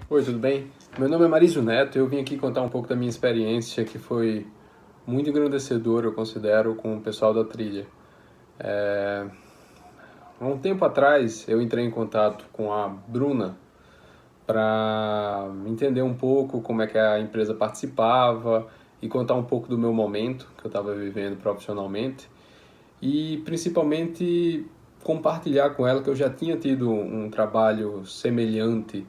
Oi, tudo bem? Meu nome é Marísio Neto, eu vim aqui contar um pouco da minha experiência, que foi muito engrandecedora, eu considero, com o pessoal da trilha. Há um tempo atrás, eu entrei em contato com a Bruna para entender um pouco como é que a empresa participava e contar um pouco do meu momento que eu estava vivendo profissionalmente e principalmente compartilhar com ela que eu já tinha tido um trabalho semelhante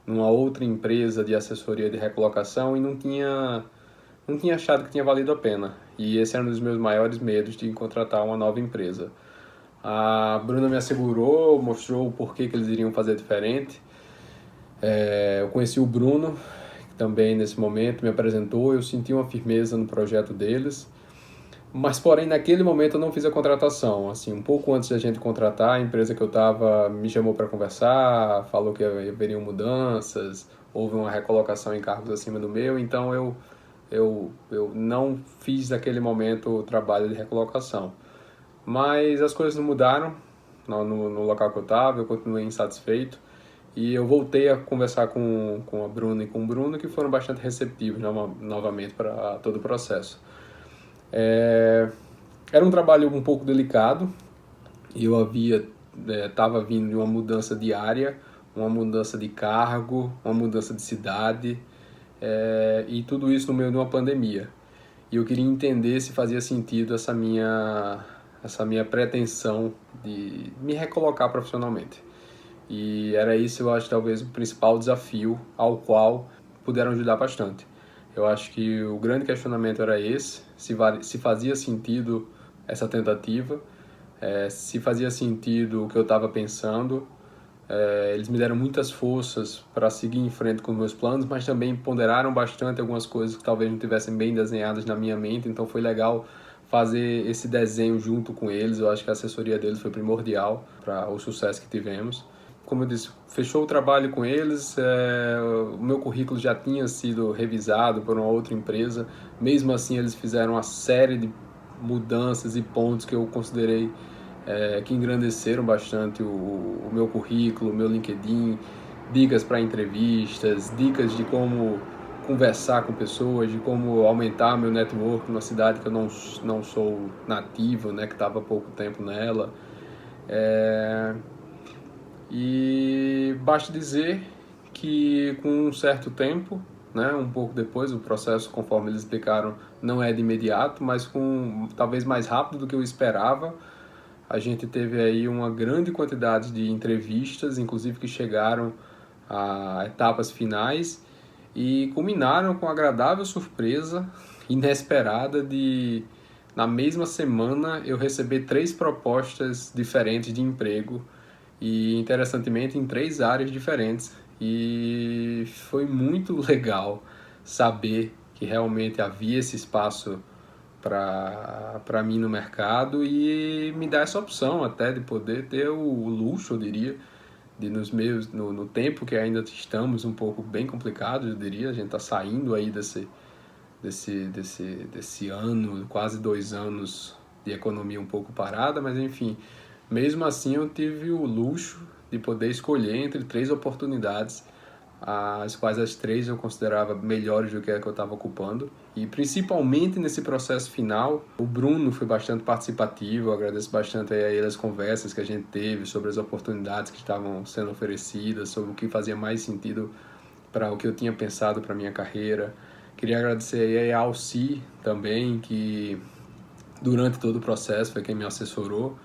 numa outra empresa de assessoria de recolocação e não tinha achado que tinha valido a pena. E esse era um dos meus maiores medos de contratar uma nova empresa. A Bruna me assegurou, mostrou o porquê que eles iriam fazer diferente. Eu conheci o Bruno, que também nesse momento me apresentou, eu senti uma firmeza no projeto deles. Mas, porém, naquele momento eu não fiz a contratação. Assim, um pouco antes da gente contratar, a empresa que eu estava me chamou para conversar, falou que haveriam mudanças, houve uma recolocação em cargos acima do meu, então eu não fiz naquele momento o trabalho de recolocação. Mas as coisas não mudaram no local que eu estava, eu continuei insatisfeito. E eu voltei a conversar com a Bruna e com o Bruno, que foram bastante receptivos novamente para todo o processo. Era um trabalho um pouco delicado e eu estava vindo de uma mudança de área, uma mudança de cargo, uma mudança de cidade e tudo isso no meio de uma pandemia. E eu queria entender se fazia sentido essa minha pretensão de me recolocar profissionalmente. E era isso, eu acho, talvez o principal desafio ao qual puderam ajudar bastante. Eu acho que o grande questionamento era esse, se fazia sentido essa tentativa, se fazia sentido o que eu estava pensando. Eles me deram muitas forças para seguir em frente com os meus planos, mas também ponderaram bastante algumas coisas que talvez não estivessem bem desenhadas na minha mente, então foi legal fazer esse desenho junto com eles. Eu acho que a assessoria deles foi primordial para o sucesso que tivemos. Como eu disse, fechou o trabalho com eles, o meu currículo já tinha sido revisado por uma outra empresa, mesmo assim eles fizeram uma série de mudanças e pontos que eu considerei que engrandeceram bastante o meu currículo, o meu LinkedIn, dicas para entrevistas, dicas de como conversar com pessoas, de como aumentar meu network numa cidade que eu não sou nativo, né, que estava há pouco tempo nela. E basta dizer que com um certo tempo, né, um pouco depois, o processo, conforme eles explicaram, não é de imediato, mas com talvez mais rápido do que eu esperava. A gente teve aí uma grande quantidade de entrevistas, inclusive que chegaram a etapas finais e culminaram com a agradável surpresa inesperada de, na mesma semana, eu receber 3 propostas diferentes de emprego e, interessantemente, em 3 áreas diferentes. E foi muito legal saber que realmente havia esse espaço para mim no mercado e me dar essa opção até de poder ter o luxo, eu diria, de no tempo que ainda estamos um pouco bem complicado, eu diria, a gente está saindo aí desse ano, quase 2 anos de economia um pouco parada, mas enfim, mesmo assim eu tive o luxo de poder escolher entre 3 oportunidades, as quais as 3 eu considerava melhores do que a que eu estava ocupando. E principalmente nesse processo final, o Bruno foi bastante participativo, eu agradeço bastante a ele as conversas que a gente teve sobre as oportunidades que estavam sendo oferecidas, sobre o que fazia mais sentido para o que eu tinha pensado para minha carreira. Queria agradecer a Alci também, que durante todo o processo foi quem me assessorou,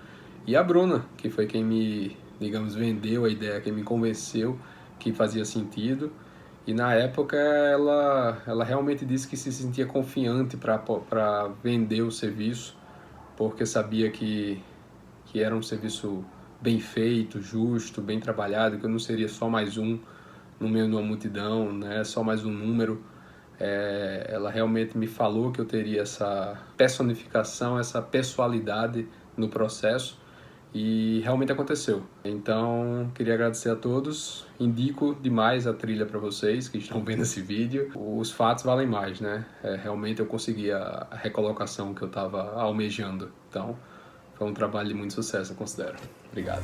e a Bruna, que foi quem me, digamos, vendeu a ideia, quem me convenceu que fazia sentido. E na época ela realmente disse que se sentia confiante para vender o serviço, porque sabia que era um serviço bem feito, justo, bem trabalhado, que eu não seria só mais um no meio de uma multidão, né? Só mais um número. Ela realmente me falou que eu teria essa personificação, essa pessoalidade no processo e realmente aconteceu. Então, queria agradecer a todos. Indico demais a trilha para vocês que estão vendo esse vídeo. Os fatos valem mais, né? Realmente eu consegui a recolocação que eu estava almejando. Então, foi um trabalho de muito sucesso, eu considero. Obrigado.